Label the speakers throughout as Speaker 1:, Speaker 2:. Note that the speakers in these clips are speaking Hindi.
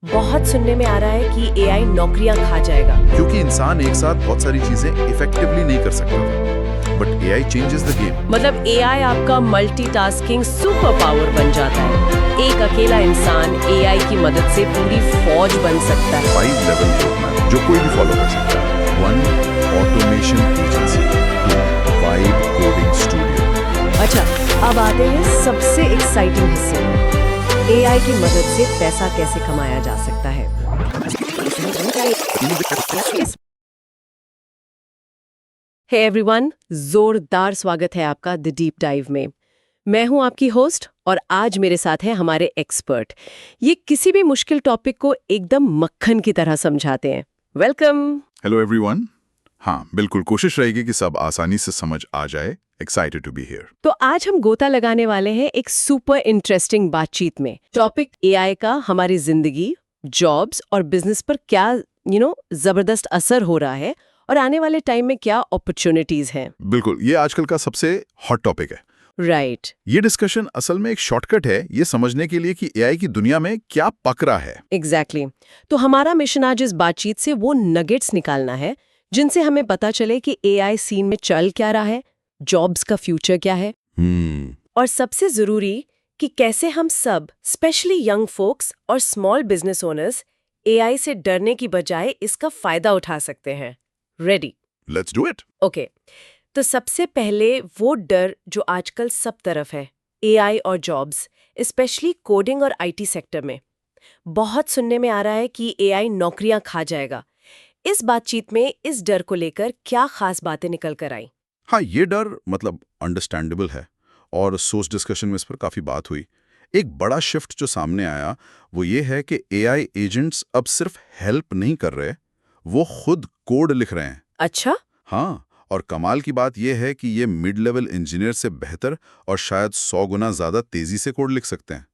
Speaker 1: बहुत सुनने में आ रहा है कि एआई नौकरियां खा जाएगा।
Speaker 2: क्योंकि इंसान एक साथ बहुत सारी चीजें इफेक्टिवली नहीं कर सकता था, but AI changes the game.
Speaker 1: मतलब एआई आपका मल्टीटास्किंग सुपर पावर बन जाता है। एक अकेला इंसान एआई की मदद से पूरी फौज बन सकता है।
Speaker 2: 5 लेवल रोडमैप जो कोई भी फॉलो कर सकता है। 1 automation agency, 2 vibe coding studio.
Speaker 1: अच्छा, अब आते हैं सबसे एक्साइटिंग हिस्से में। एआई की मदद से पैसा कैसे कमाया जा सकता है। हे एवरीवन, जोरदार स्वागत है आपका द डीप डाइव में। मैं हूं आपकी होस्ट और आज मेरे साथ हैं हमारे एक्सपर्ट। ये किसी भी मुश्किल टॉपिक को एकदम मक्खन की तरह समझाते हैं। वेलकम।
Speaker 2: Hello everyone. हाँ, बिल्कुल कोशिश रहेगी कि सब आसानी से समझ आ जाए। Excited to be here.
Speaker 1: तो आज हम गोता लगाने वाले हैं एक सुपर इंटरेस्टिंग बातचीत में। टॉपिक एआई का हमारी जिंदगी, जॉब्स और बिजनेस पर क्या जबरदस्त असर हो रहा है और आने वाले टाइम में क्या अपॉर्चुनिटीज हैं।
Speaker 2: बिल्कुल, ये आजकल का सबसे हॉट टॉपिक है।
Speaker 1: राइट।
Speaker 2: ये डिस्कशन असल में एक शॉर्टकट है ये समझने के लिए कि एआई की दुनिया में क्या पक रहा है।
Speaker 1: एग्जैक्टली। तो हमारा मिशन आज इस बातचीत से वो नगेट्स निकालना है जिनसे हमें पता चले कि एआई सीन में चल क्या रहा है, जॉब्स का फ्यूचर क्या है, और सबसे जरूरी कि कैसे हम सब, स्पेशली यंग फोक्स और स्मॉल बिजनेस ओनर्स, एआई से डरने की बजाय इसका फायदा उठा सकते हैं। Ready?
Speaker 2: Let's do it.
Speaker 1: Okay. तो सबसे पहले वो डर जो आजकल सब तरफ है, एआई और जॉब्स, स्पेशली कोडिंग और आईटी सेक्टर में। बहुत सुनने में आ रहा है कि एआई नौकरियां खा जाएगा। इस बातचीत में इस डर को लेकर क्या खास बातें निकल कर आई?
Speaker 2: हाँ, ये डर मतलब अंडरस्टैंडेबल है और सोच डिस्कशन में इस पर काफ़ी बात हुई। एक बड़ा शिफ्ट जो सामने आया वो ये है कि एआई एजेंट्स अब सिर्फ हेल्प नहीं कर रहे, वो खुद कोड लिख रहे हैं।
Speaker 1: अच्छा।
Speaker 2: हाँ, और कमाल की बात यह है कि ये मिड लेवल इंजीनियर से बेहतर और शायद 100 गुना ज़्यादा तेज़ी से कोड लिख सकते हैं।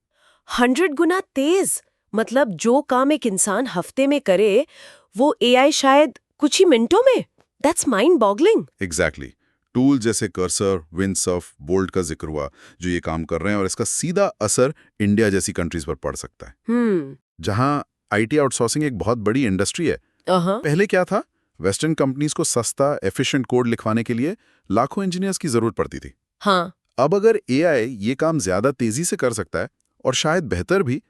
Speaker 1: 100 गुना तेज? मतलब जो काम एक इंसान हफ्ते में करे वो एआई शायद कुछ ही मिनटों में। That's mind boggling.
Speaker 2: Exactly. Tool जैसे कर्सर, विंडसर्फ, बोल्ट का जिक्र हुआ जो ये काम कर रहे हैं, और इसका सीधा असर इंडिया जैसी कंट्रीज पर पड़ सकता है जहां आईटी आउटसोर्सिंग एक बहुत बड़ी इंडस्ट्री है। पहले क्या था, वेस्टर्न कंपनीज को सस्ता एफिशिएंट कोड लिखवाने के लिए लाखों इंजीनियर्स की जरूरत पड़ती थी।
Speaker 1: हाँ।
Speaker 2: अब अगर एआई ये काम ज्यादा तेजी से कर सकता है और शायद बेहतर भी,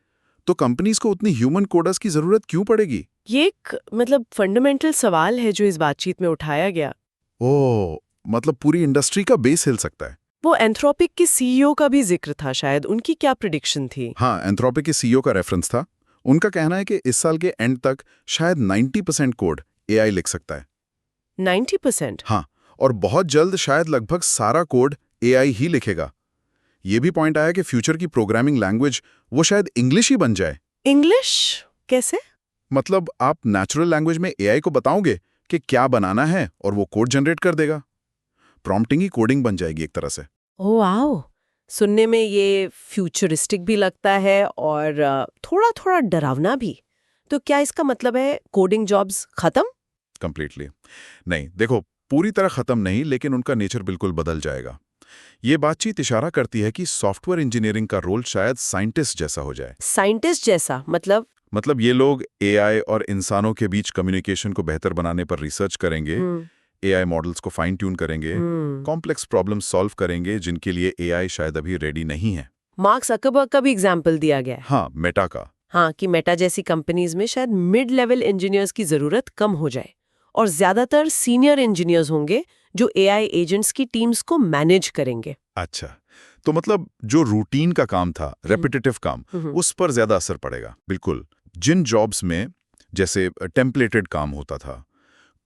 Speaker 2: तो कंपनीज को उतनी ह्यूमन कोडर्स की जरूरत क्यों पड़ेगी?
Speaker 1: ये एक फंडामेंटल सवाल है जो इस बातचीत में उठाया गया।
Speaker 2: ओह, मतलब पूरी इंडस्ट्री का बेस हिल सकता है।
Speaker 1: वो एंथ्रोपिक के सीईओ का भी जिक्र था, शायद उनकी क्या प्रेडिक्शन थी?
Speaker 2: हाँ, एंथ्रोपिक के सीईओ का रेफरेंस था। उनका कहना है कि इस साल के एंड तक शायद 90% कोड एआई लिख सकता है।
Speaker 1: 90%?
Speaker 2: हाँ, और बहुत जल्द शायद लगभग सारा कोड एआई ही लिखेगा। ये भी पॉइंट आया कि फ्यूचर की प्रोग्रामिंग लैंग्वेज वो शायद इंग्लिश ही बन जाए।
Speaker 1: इंग्लिश कैसे?
Speaker 2: मतलब आप नेचुरल लैंग्वेज में एआई को बताओगे कि क्या बनाना है और वो कोड जनरेट कर देगा। प्रॉम्प्टिंग ही कोडिंग बन जाएगी एक तरह से।
Speaker 1: ओह वाओ, सुनने में ये फ्यूचरिस्टिक भी लगता है और थोड़ा थोड़ा डरावना भी। तो क्या इसका मतलब है कोडिंग जॉब्स खत्म?
Speaker 2: कंप्लीटली नहीं, देखो पूरी तरह खत्म नहीं, लेकिन उनका नेचर बिल्कुल बदल जाएगा। ये बातचीत इशारा करती है कि सॉफ्टवेयर इंजीनियरिंग का रोल शायद साइंटिस्ट जैसा हो जाए।
Speaker 1: साइंटिस्ट जैसा
Speaker 2: मतलब ये लोग एआई और इंसानों के बीच कम्युनिकेशन को बेहतर बनाने पर रिसर्च करेंगे, एआई मॉडल्स को फाइन ट्यून करेंगे, कॉम्प्लेक्स प्रॉब्लम सॉल्व करेंगे जिनके लिए एआई शायद अभी रेडी नहीं है।
Speaker 1: मार्क ज़करबर्ग का भी एग्जाम्पल दिया गया है।
Speaker 2: हाँ, मेटा का।
Speaker 1: हाँ, कि मेटा जैसी कंपनीज में शायद मिड लेवल इंजीनियर्स की जरूरत कम हो जाए और ज्यादातर सीनियर इंजीनियर्स होंगे जो एआई एजेंट्स की टीम्स को मैनेज करेंगे।
Speaker 2: अच्छा, तो मतलब जो रूटीन का काम था, रेपिटेटिव काम, उस पर ज्यादा असर पड़ेगा। बिल्कुल। जिन जॉब्स में जैसे टेम्पलेटेड काम होता था,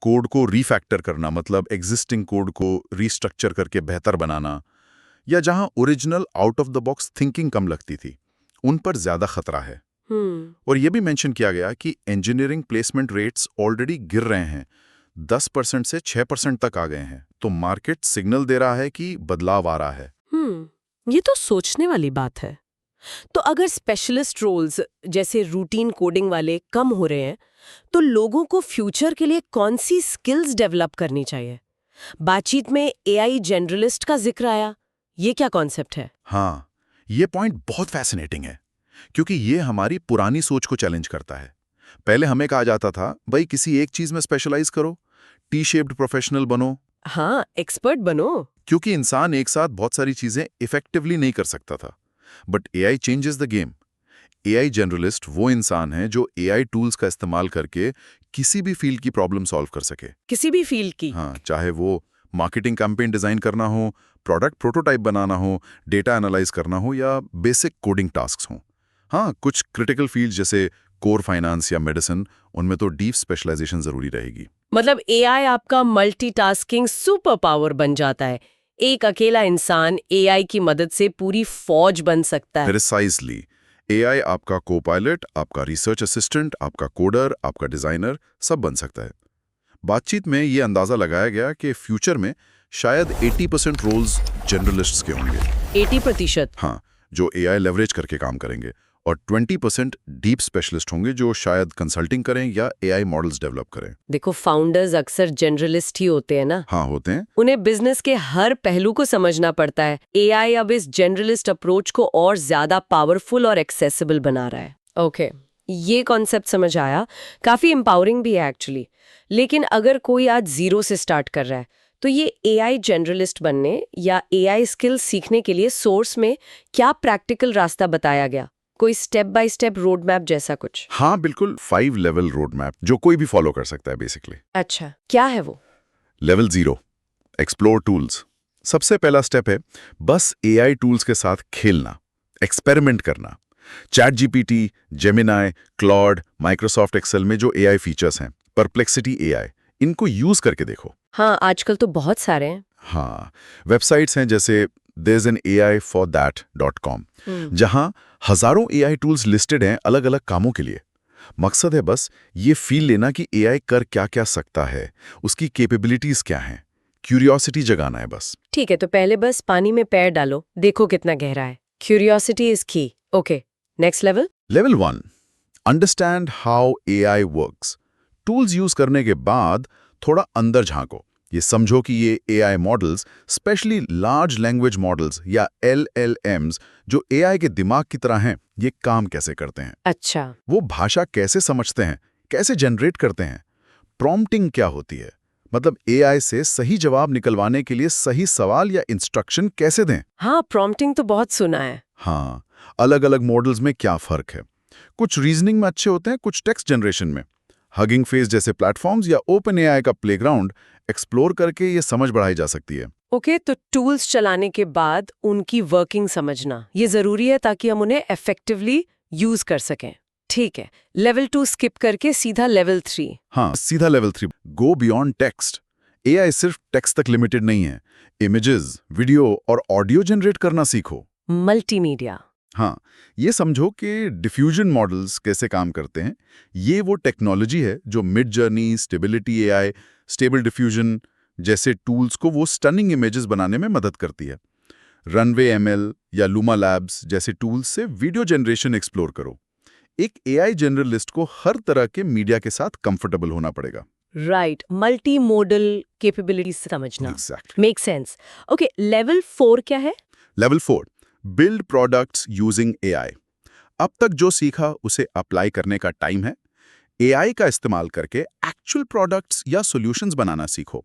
Speaker 2: कोड को रीफैक्टर करना, मतलब एग्जिस्टिंग कोड को रीस्ट्रक्चर करके बेहतर बनाना, या जहां original out of the box thinking कम लगती थी, उन पर ज्यादा खतरा है। और यह भी मेंशन किया गया कि इंजीनियरिंग प्लेसमेंट रेट्स ऑलरेडी गिर रहे हैं, 10% से 6% तक आ गए हैं। तो मार्केट सिग्नल दे रहा है कि बदलाव आ रहा है।
Speaker 1: ये तो सोचने वाली बात है। तो अगर स्पेशलिस्ट रोल्स जैसे रूटीन कोडिंग वाले कम हो रहे हैं, तो लोगों को फ्यूचर के लिए कौन सी स्किल्स डेवलप करनी चाहिए? बातचीत में एआई जनरलिस्ट का जिक्र आया, ये क्या कॉन्सेप्ट है?
Speaker 2: हाँ, ये पॉइंट बहुत फैसिनेटिंग है। क्योंकि ये हमारी पुरानी सोच को चैलेंज करता है। पहले हमें कहा जाता था भाई किसी एक चीज में स्पेशलाइज करो, टी शेप्ड प्रोफेशनल बनो।
Speaker 1: हाँ, एक्सपर्ट बनो।
Speaker 2: क्योंकि इंसान एक साथ बहुत सारी चीजें इफेक्टिवली नहीं कर सकता था। But AI changes the game. AI generalist वो इंसान है जो एआई टूल्स का इस्तेमाल करके किसी भी फील्ड की प्रॉब्लम सॉल्व कर सके।
Speaker 1: किसी भी फील्ड की।
Speaker 2: हाँ, चाहे वो मार्केटिंग कैंपेन डिजाइन करना हो, प्रोडक्ट प्रोटोटाइप बनाना हो, डेटा एनालाइज करना हो या बेसिक कोडिंग टास्क्स हो। हाँ, कुछ क्रिटिकल फील्ड जैसे कोर फाइनेंस या मेडिसिन, उनमें तो डीप स्पेशलाइजेशन जरूरी रहेगी।
Speaker 1: मतलब एआई आपका मल्टीटास्किंग सुपर पावर बन जाता है। एक अकेला इंसान एआई की मदद से पूरी फौज बन सकता है।
Speaker 2: प्रिसाइजली, एआई आपका को पायलट, आपका रिसर्च असिस्टेंट, आपका कोडर, आपका डिजाइनर सब बन सकता है। बातचीत में ये अंदाजा लगाया गया कि फ्यूचर में शायद 80% रोल्स जनरलिस्ट्स के होंगे।
Speaker 1: 80%?
Speaker 2: हाँ, जो एआई लेवरेज करके काम करेंगे, और 20% डीप स्पेशलिस्ट होंगे जो शायद कंसल्टिंग करें या एआई मॉडल्स डेवलप करें।
Speaker 1: देखो, फाउंडर्स अक्सर जनरलिस्ट ही होते हैं ना।
Speaker 2: हाँ, होते हैं।
Speaker 1: उन्हें बिजनेस के हर पहलू को समझना पड़ता है। एआई अब इस जनरलिस्ट अप्रोच को और ज्यादा पावरफुल और एक्सेसिबल बना रहा है। ओके, ये कॉन्सेप्ट समझ आया। काफी एम्पावरिंग भी है एक्चुअली। लेकिन अगर कोई आज जीरो से स्टार्ट कर रहा है, तो ये एआई जनरलिस्ट बनने या एआई स्किल्स सीखने के लिए सोर्स में क्या प्रैक्टिकल रास्ता बताया गया? कोई step by step road map जैसा कुछ?
Speaker 2: हाँ, बिल्कुल 5 लेवल रोड मैप जो कोई भी फॉलो कर सकता है बेसिकली।
Speaker 1: अच्छा, क्या है वो?
Speaker 2: Level 0, explore tools. सबसे पहला स्टेप है बस एआई टूल्स के साथ खेलना, एक्सपेरिमेंट करना। ChatGPT, Gemini, Claude, Microsoft Excel में जो एआई फीचर्स हैं, परप्लेक्सिटी एआई, इनको यूज करके देखो।
Speaker 1: हाँ, आजकल तो बहुत सारे हैं।
Speaker 2: हाँ, वेबसाइट्स हैं जैसे there'sanai4that.com, जहां हजारों एआई टूल्स लिस्टेड हैं अलग अलग कामों के लिए। मकसद है बस ये फील लेना कि एआई कर क्या क्या सकता है, उसकी कैपेबिलिटीज क्या हैं। क्यूरियोसिटी जगाना है बस।
Speaker 1: ठीक है, तो पहले बस पानी में पैर डालो, देखो कितना गहरा है। क्यूरियोसिटी इज की। Okay, next level?
Speaker 2: Level 1, understand how AI works. Tools use करने के बाद थोड़ा अंदर झांको। ये समझो कि ये AI models, specially large language models या LLMs, जो एआई के दिमाग की तरह हैं, ये काम कैसे करते हैं।
Speaker 1: अच्छा।
Speaker 2: वो भाषा कैसे समझते हैं, कैसे जनरेट करते हैं। प्रॉम्प्टिंग क्या होती है, मतलब एआई से सही जवाब निकलवाने के लिए सही सवाल या इंस्ट्रक्शन कैसे दें।
Speaker 1: हाँ, प्रॉम्प्टिंग तो बहुत सुना है।
Speaker 2: हाँ, अलग अलग मॉडल्स में क्या फर्क है। कुछ रीजनिंग में अच्छे होते हैं, कुछ टेक्स्ट जनरेशन में। हगिंग फेस जैसे प्लेटफॉर्म्स या ओपन एआई का प्लेग्राउंड एक्सप्लोर करके ये समझ बढ़ाई जा सकती है।
Speaker 1: ओके, तो टूल्स चलाने के बाद उनकी वर्किंग समझना ये जरूरी है ताकि हम उन्हें इफेक्टिवली यूज कर सकें। ठीक है, लेवल 2 स्किप करके सीधा लेवल 3।
Speaker 2: हाँ, सीधा level 3, go beyond text. AI सिर्फ टेक्स्ट तक लिमिटेड नहीं है, इमेजेस, वीडियो और ऑडियो जनरेट करना सीखो।
Speaker 1: मल्टीमीडिया।
Speaker 2: हाँ, ये समझो कि डिफ्यूजन मॉडल्स कैसे काम करते हैं। ये वो टेक्नोलॉजी है जो mid journey, stability AI, stable diffusion जैसे टूल्स को वो स्टनिंग इमेजेस बनाने में मदद करती है। रनवे एमएल या लूमा लैब्स जैसे टूल्स से वीडियो जनरेशन एक्सप्लोर करो। एक एआई जनरलिस्ट को हर तरह के मीडिया के साथ कंफर्टेबल होना पड़ेगा।
Speaker 1: राइट, मल्टी मोडल कैपेबिलिटीज समझना।
Speaker 2: Exactly.
Speaker 1: Make sense. Okay, level 4 क्या है?
Speaker 2: Level 4, build products using AI. अब तक जो सीखा उसे अप्लाई करने का टाइम है। एआई का इस्तेमाल करके एक्चुअल प्रोडक्ट्स या सॉल्यूशंस बनाना सीखो।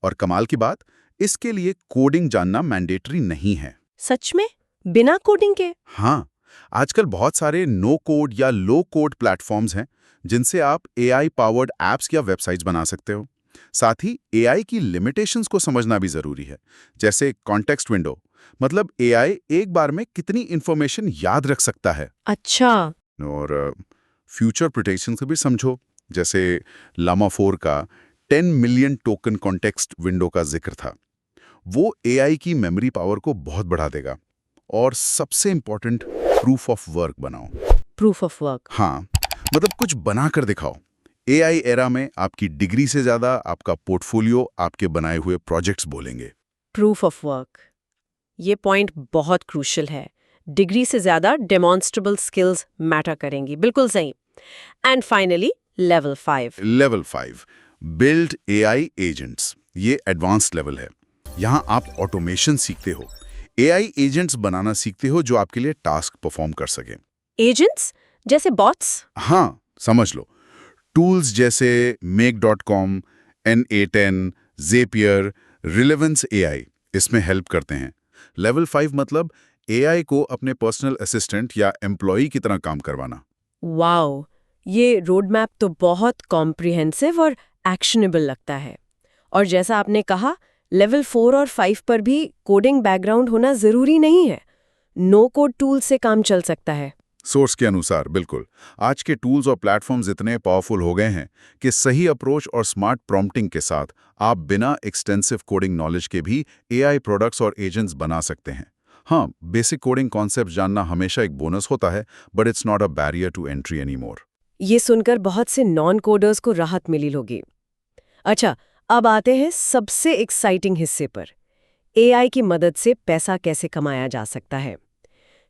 Speaker 2: और कमाल की बात, इसके लिए कोडिंग जानना मैंडेटरी नहीं है।
Speaker 1: सच में? बिना कोडिंग के?
Speaker 2: हाँ, आजकल बहुत सारे नो कोड या लो कोड प्लेटफॉर्म्स हैं जिनसे आप एआई पावर्ड एप्स या वेबसाइट्स बना सकते हो। साथ ही एआई की लिमिटेशंस को समझना भी जरूरी है, जैसे कॉन्टेक्स्ट विंडो, मतलब एआई एक बार में कितनी इंफॉर्मेशन याद रख सकता है।
Speaker 1: अच्छा।
Speaker 2: और फ्यूचर प्रोटेक्शन को भी समझो, जैसे लामा 4 का 10 मिलियन टोकन कॉन्टेक्स्ट विंडो का जिक्र था। वो एआई की मेमोरी पावर को बहुत बढ़ा देगा। और सबसे इंपॉर्टेंट, प्रूफ ऑफ वर्क बनाओ।
Speaker 1: Proof of work?
Speaker 2: हाँ, मतलब कुछ बना कर दिखाओ। एआई एरा में आपकी डिग्री से ज्यादा आपका पोर्टफोलियो, आपके बनाए हुए प्रोजेक्ट्स बोलेंगे।
Speaker 1: प्रूफ ऑफ वर्क, ये पॉइंट बहुत क्रूशियल है। डिग्री से ज्यादा डेमॉन्स्ट्रेबल स्किल्स मैटर करेंगी। बिल्कुल सही। And finally level 5।
Speaker 2: Level 5, build AI agents. ये एडवांस्ड लेवल है। यहाँ आप ऑटोमेशन सीखते हो, एआई एजेंट्स बनाना सीखते हो जो आपके लिए टास्क परफॉर्म कर सकें।
Speaker 1: एजेंट्स जैसे बॉट्स?
Speaker 2: हाँ, समझ लो। टूल्स जैसे make.com, N8N, Zapier, Relevance AI इसमें हेल्प करते हैं। लेवल 5 मतलब AI को अपने पर्सनल असिस्टेंट या एम्प्लॉई की तरह काम करवाना।
Speaker 1: वाओ, ये रोड मैप तो बहुत कॉम्प्रिहेंसिव और एक्शनेबल लगता है। और जैसा आपने कहा, लेवल 4 और 5 पर भी कोडिंग बैकग्राउंड होना जरूरी नहीं है। नो कोड टूल से काम चल सकता है।
Speaker 2: सोर्स के अनुसार, बिल्कुल। आज के टूल्स और प्लेटफॉर्म्स इतने पावरफुल हो गए हैं कि सही अप्रोच और स्मार्ट प्रॉम्प्टिंग के साथ आप बिना एक्सटेंसिव कोडिंग नॉलेज के भी AI प्रोडक्ट्स और एजेंट्स बना सकते हैं। हाँ, बेसिक कोडिंग कॉन्सेप्ट जानना हमेशा एक बोनस होता है, but it's not a barrier to entry anymore.
Speaker 1: ये सुनकर बहुत से नॉन कोडर्स को राहत मिली होगी। अच्छा, अब आते हैं सबसे एक्साइटिंग हिस्से पर। AI की मदद से पैसा कैसे कमाया जा सकता है,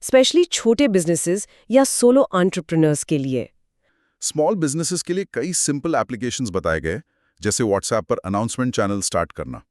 Speaker 1: स्पेशली छोटे बिजनेसेस या सोलो एंटरप्रेन्योर्स के लिए।
Speaker 2: स्मॉल बिजनेसेस के लिए कई सिंपल एप्लीकेशंस बताए गए, जैसे व्हाट्सएप पर अनाउंसमेंट चैनल स्टार्ट करना।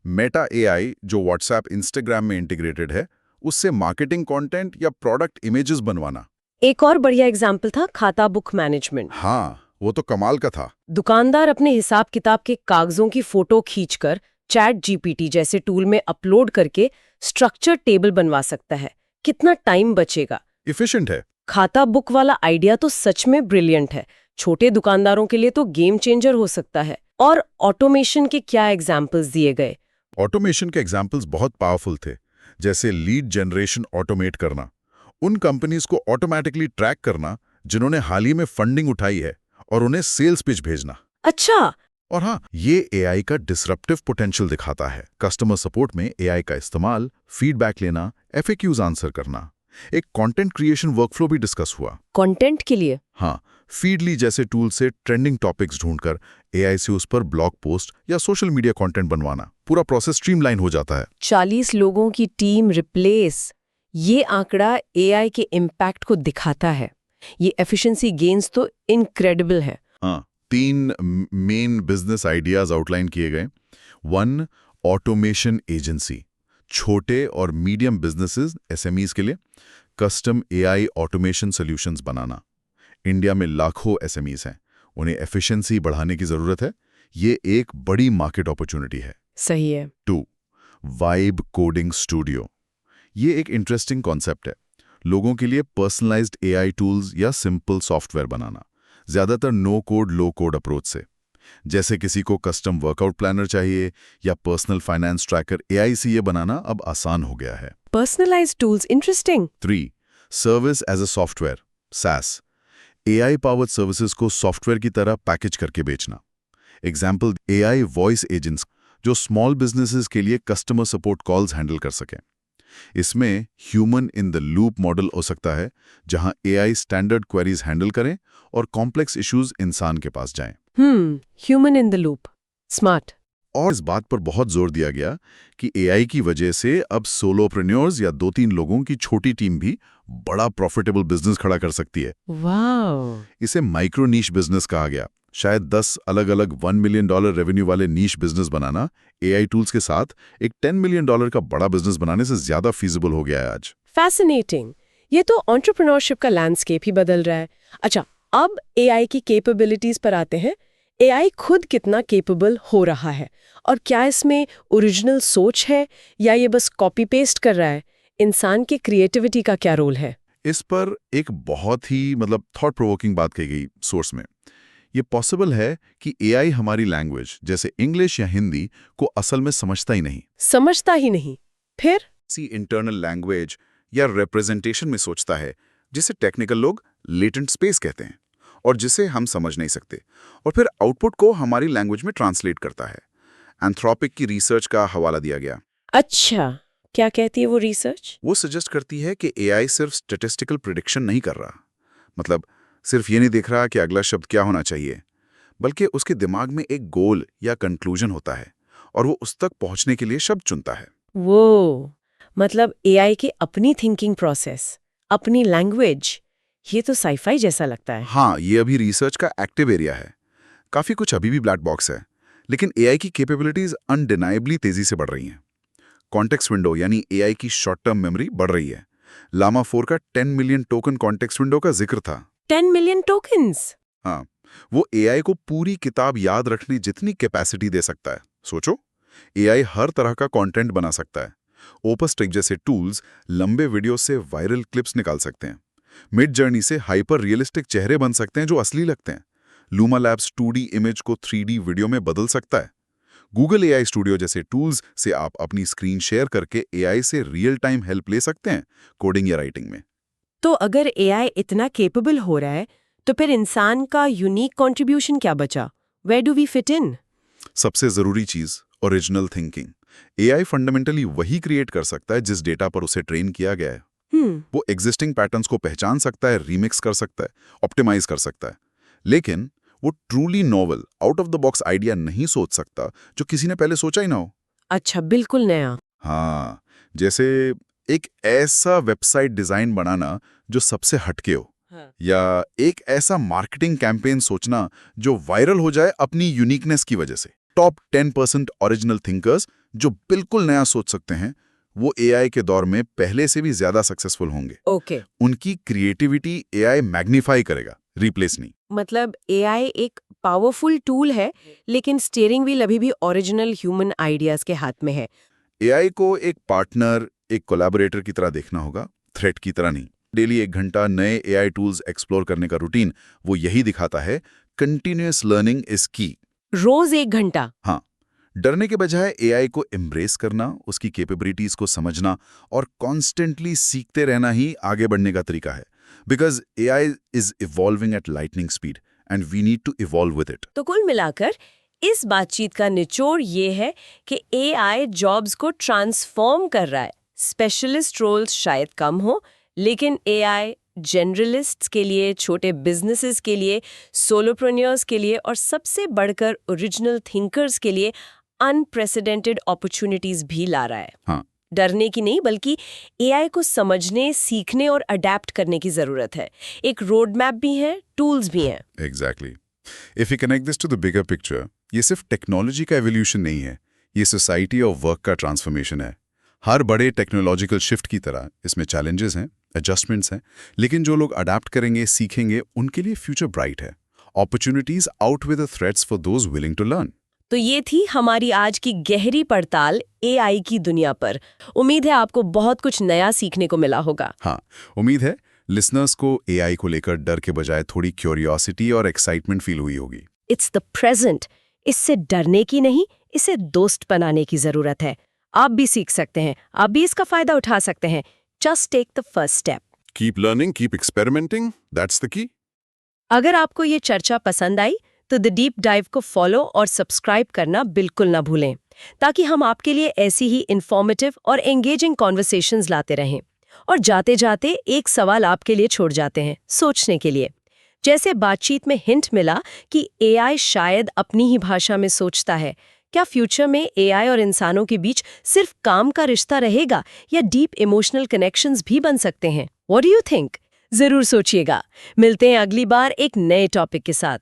Speaker 2: मेटा AI जो व्हाट्सएप इंस्टाग्राम में इंटीग्रेटेड है, उससे मार्केटिंग कंटेंट या प्रोडक्ट इमेजेस बनवाना।
Speaker 1: एक और बढ़िया एग्जाम्पल था खाता बुक मैनेजमेंट।
Speaker 2: हाँ, वो तो कमाल का था।
Speaker 1: दुकानदार अपने हिसाब किताब के कागजों की फोटो खींचकर ChatGPT जैसे टूल में अपलोड करके स्ट्रक्चर टेबल बनवा सकता है। कितना टाइम बचेगा।
Speaker 2: इफिशिएंट है।
Speaker 1: खाता बुक वाला आइडिया तो सच में ब्रिलियंट है। छोटे दुकानदारों के लिए तो गेम चेंजर हो सकता है। और ऑटोमेशन के क्या एग्जाम्पल्स दिए गए?
Speaker 2: ऑटोमेशन के एग्जाम्पल्स बहुत पावरफुल थे, जैसे लीड जनरेशन ऑटोमेट करना, उन कंपनीज को ऑटोमेटिकली ट्रैक करना जिन्होंने हाल ही में फंडिंग उठाई है और उन्हें सेल्स पिच भेजना।
Speaker 1: अच्छा।
Speaker 2: और हाँ, ये AI का डिसरप्टिव पोटेंशियल दिखाता है। कस्टमर सपोर्ट में AI का इस्तेमाल, फीडबैक लेना, FAQs आंसर करना। एक कंटेंट क्रिएशन वर्कफ्लो भी डिस्कस हुआ।
Speaker 1: कंटेंट के लिए?
Speaker 2: हाँ, फीडली जैसे टूल से ट्रेंडिंग टॉपिक्स ढूंढकर AI से उस पर ब्लॉग पोस्ट या सोशल मीडिया कंटेंट बनवाना। पूरा प्रोसेस स्ट्रीमलाइन हो जाता है।
Speaker 1: 40 लोगों की टीम रिप्लेस, ये आंकड़ा AI के इम्पैक्ट को दिखाता है। ये एफिशिएंसी गेन्स तो इनक्रेडिबल है।
Speaker 2: हाँ, 3 मेन बिजनेस आइडियाज आउटलाइन किए गए। 1, ऑटोमेशन एजेंसी, छोटे और मीडियम बिजनेसेस SMEs के लिए कस्टम AI ऑटोमेशन सॉल्यूशंस बनाना। इंडिया में लाखों SMEs हैं, उन्हें एफिशिएंसी बढ़ाने की जरूरत है। ये एक बड़ी मार्केट अपॉर्चुनिटी है।
Speaker 1: सही है।
Speaker 2: 2, वाइब कोडिंग स्टूडियो, ये एक इंटरेस्टिंग कॉन्सेप्ट है। लोगों के लिए पर्सनलाइज्ड AI टूल्स या सिंपल सॉफ्टवेयर बनाना, ज्यादातर नो कोड लो कोड अप्रोच से। जैसे किसी को कस्टम वर्कआउट प्लानर चाहिए या पर्सनल फाइनेंस ट्रैकर, AI से ये बनाना अब आसान हो गया है।
Speaker 1: Personalised tools interesting.
Speaker 2: 3, service as a software, SaaS, AI powered services को सॉफ्टवेयर की तरह पैकेज करके बेचना। एग्जाम्पल, AI वॉइस एजेंट्स जो स्मॉल बिजनेसेस के लिए कस्टमर सपोर्ट कॉल्स हैंडल कर सकें। इसमें human in the loop model हो सकता है, जहां AI स्टैंडर्ड क्वेरीज हैंडल करें और कॉम्प्लेक्स इश्यूज इंसान के पास जाएं।
Speaker 1: Human in the loop, smart.
Speaker 2: और इस बात पर बहुत जोर दिया गया कि AI की वजह से अब सोलोप्रेन्योर्स या 2-3 लोगों की छोटी टीम भी बड़ा प्रॉफिटेबल बिजनेस खड़ा कर सकती है।
Speaker 1: वाओ।
Speaker 2: इसे माइक्रो नीश बिजनेस कहा गया। शायद 10 अलग-अलग $1 मिलियन रेवेन्यू वाले नीश बिजनेस बनाना AI टूल्स के साथ एक $10 मिलियन का बड़ा बिजनेस बनाने से ज्यादा फीजिबल हो गया है आज।
Speaker 1: फैसिनेटिंग। ये तो एंटरप्रेन्योरशिप का लैंडस्केप ही बदल रहा है। अच्छा, अब AI की कैपेबिलिटीज पर आते हैं। AI खुद कितना कैपेबल हो रहा है और क्या इसमें ओरिजिनल सोच है या ये बस कॉपी पेस्ट कर रहा है? इंसान के क्रिएटिविटी का क्या रोल है?
Speaker 2: इस पर एक बहुत ही थॉट प्रोवोकिंग बात कही गई सोर्स में। ये पॉसिबल है कि AI हमारी लैंग्वेज जैसे इंग्लिश या हिंदी को असल में समझता ही नहीं।
Speaker 1: समझता ही नहीं? फिर
Speaker 2: सी इंटरनल लैंग्वेज या रिप्रेजेंटेशन में सोचता है, जिसे टेक्निकल लोग लेटेंट स्पेस कहते हैं, और जिसे हम समझ नहीं सकते, और फिर आउटपुट को हमारी लैंग्वेज में ट्रांसलेट करता है। एंथ्रोपिक की रिसर्च का हवाला दिया गया।
Speaker 1: अच्छा, क्या कहती है वो रिसर्च?
Speaker 2: वो सजेस्ट करती है कि AI सिर्फ स्टैटिस्टिकल प्रिडिक्शन नहीं कर रहा, मतलब सिर्फ ये नहीं देख रहा कि अगला शब्द क्या होना चाहिए, बल्कि उसके दिमाग में एक गोल या कंक्लूजन होता है और वो उस तक पहुंचने के लिए शब्द चुनता है।
Speaker 1: वो मतलब AI की अपनी थिंकिंग प्रोसेस, अपनी लैंग्वेज। ये तो साइफाई जैसा लगता है।
Speaker 2: हाँ, ये अभी रिसर्च का एक्टिव एरिया है। काफी कुछ अभी भी ब्लैक बॉक्स है, लेकिन AI की कैपेबिलिटीज अनडिनाइबली तेजी से बढ़ रही हैं। कॉन्टेक्स्ट विंडो यानी AI की शॉर्ट टर्म मेमोरी बढ़ रही है। लामा 4 का 10 मिलियन टोकन कॉन्टेक्स्ट विंडो का जिक्र था।
Speaker 1: 10 मिलियन टोकन्स।
Speaker 2: हाँ, वो एआई को पूरी किताब याद रखने जितनी कैपेसिटी दे सकता है। सोचो, एआई हर तरह का कंटेंट बना सकता है। ओपस्ट्रिक जैसे टूल्स लंबे वीडियो से वायरल क्लिप्स निकाल सकते हैं। मिड जर्नी से हाइपर रियलिस्टिक चेहरे बन सकते हैं जो असली लगते हैं। लूमा लैब्स 2D इमेज को 3D वीडियो में बदल सकता है। गूगल एआई स्टूडियो जैसे टूल्स से आप अपनी स्क्रीन शेयर करके एआई से रियल टाइम हेल्प ले सकते हैं, कोडिंग या राइटिंग में।
Speaker 1: तो अगर एआई इतना कैपेबल हो रहा है, तो फिर इंसान का यूनिक कंट्रीब्यूशन क्या बचा? Where do we fit in?
Speaker 2: सबसे जरूरी चीज, ओरिजिनल थिंकिंग। एआई फंडामेंटली वही क्रिएट कर सकता है जिस डेटा पर उसे ट्रेन किया गया है। वो एग्जिस्टिंग पैटर्न्स को पहचान सकता है, रीमिक्स कर सकता है, ऑप्टिमाइज कर सकता है, लेकिन वो truly novel, out of the box idea नहीं सोच सकता जो किसी ने पहले सोचा ही ना हो।
Speaker 1: अच्छा, बिल्कुल नया।
Speaker 2: हाँ, जैसे एक ऐसा वेबसाइट डिजाइन बनाना जो सबसे हटके हो, या एक ऐसा मार्केटिंग कैंपेन सोचना जो वायरल हो जाए अपनी यूनिकनेस की वजह से। टॉप 10% ओरिजिनल थिंकर्स जो बिल्कुल नया सोच सकते हैं, वो एआई के दौर में पहले से भी ज्यादा सक्सेसफुल होंगे।
Speaker 1: ओके।
Speaker 2: उनकी क्रिएटिविटी एआई मैग्नीफाई करेगा, रिप्लेस नहीं।
Speaker 1: मतलब एआई एक पावरफुल टूल है, लेकिन स्टीयरिंग व्हील अभी भी ओरिजिनल ह्यूमन आइडियाज के हाथ में है।
Speaker 2: एआई को एक पार्टनर, एक कोलैबोरेटर की तरह देखना होगा, थ्रेट की तरह नहीं। डेली 1 घंटा नए एआई टूल्स एक्सप्लोर करने का रूटीन वो यही दिखाता है। कंटिन्यूअस लर्निंग इज की।
Speaker 1: रोज 1 घंटा?
Speaker 2: हाँ, डरने के बजाय एआई को एम्ब्रेस करना, उसकी कैपेबिलिटीज को समझना और कॉन्स्टेंटली सीखते रहना ही आगे बढ़ने का तरीका है। Because AI is evolving at lightning speed and we need to evolve with it.
Speaker 1: तो कुल मिलाकर इस बातचीत का निचोड़ ये है कि एआई जॉब्स को ट्रांसफॉर्म कर रहा है। स्पेशलिस्ट रोल्स शायद कम हो, लेकिन एआई जनरलिस्ट्स के लिए, छोटे बिजनेसेस के लिए, सोलोप्रेन्योर्स के लिए और सबसे बढ़कर ओरिजिनल थिंकर्स के लिए अनप्रेसिडेंटेड अपॉर्चुनिटीज भी ला रहा है।
Speaker 2: हाँ,
Speaker 1: डरने की नहीं, बल्कि एआई को समझने, सीखने और अडेप्ट करने की जरूरत है। एक रोड मैप भी है, टूल्स भी हैं।
Speaker 2: Exactly. If you connect this to the bigger picture, ये सिर्फ टेक्नोलॉजी का एवोल्यूशन नहीं है, ये सोसाइटी और वर्क का ट्रांसफॉर्मेशन है। हर बड़े टेक्नोलॉजिकल शिफ्ट की तरह इसमें चैलेंजेस हैं, एडजस्टमेंट्स हैं, लेकिन जो लोग अडेप्ट करेंगे, सीखेंगे, उनके लिए फ्यूचर ब्राइट है। Opportunities outweigh the threats for those willing to learn.
Speaker 1: तो ये थी हमारी आज की गहरी पड़ताल एआई की दुनिया पर। उम्मीद है आपको बहुत कुछ नया सीखने को मिला होगा।
Speaker 2: हाँ, उम्मीद है लिसनर्स को एआई को लेकर डर के बजाय थोड़ी क्यूरियोसिटी और एक्साइटमेंट फील हुई होगी।
Speaker 1: It's the present. इससे डरने की नहीं, इसे दोस्त बनाने की जरूरत है। आप भी सीख सकते हैं, आप भी इसका फायदा उठा सकते हैं। Just take the first step.
Speaker 2: Keep learning, keep experimenting, that's the key.
Speaker 1: अगर आपको ये चर्चा पसंद आई तो द डीप डाइव को फॉलो और सब्सक्राइब करना बिल्कुल ना भूलें, ताकि हम आपके लिए ऐसी ही इंफॉर्मेटिव और एंगेजिंग कॉन्वर्सेशंस लाते रहें। और जाते जाते एक सवाल आपके लिए छोड़ जाते हैं सोचने के लिए। जैसे बातचीत में हिंट मिला कि एआई शायद अपनी ही भाषा में सोचता है, क्या फ्यूचर में एआई और इंसानों के बीच सिर्फ काम का रिश्ता रहेगा या डीप इमोशनल कनेक्शंस भी बन सकते हैं? What do you think? जरूर सोचिएगा। मिलते हैं अगली बार एक नए टॉपिक के साथ।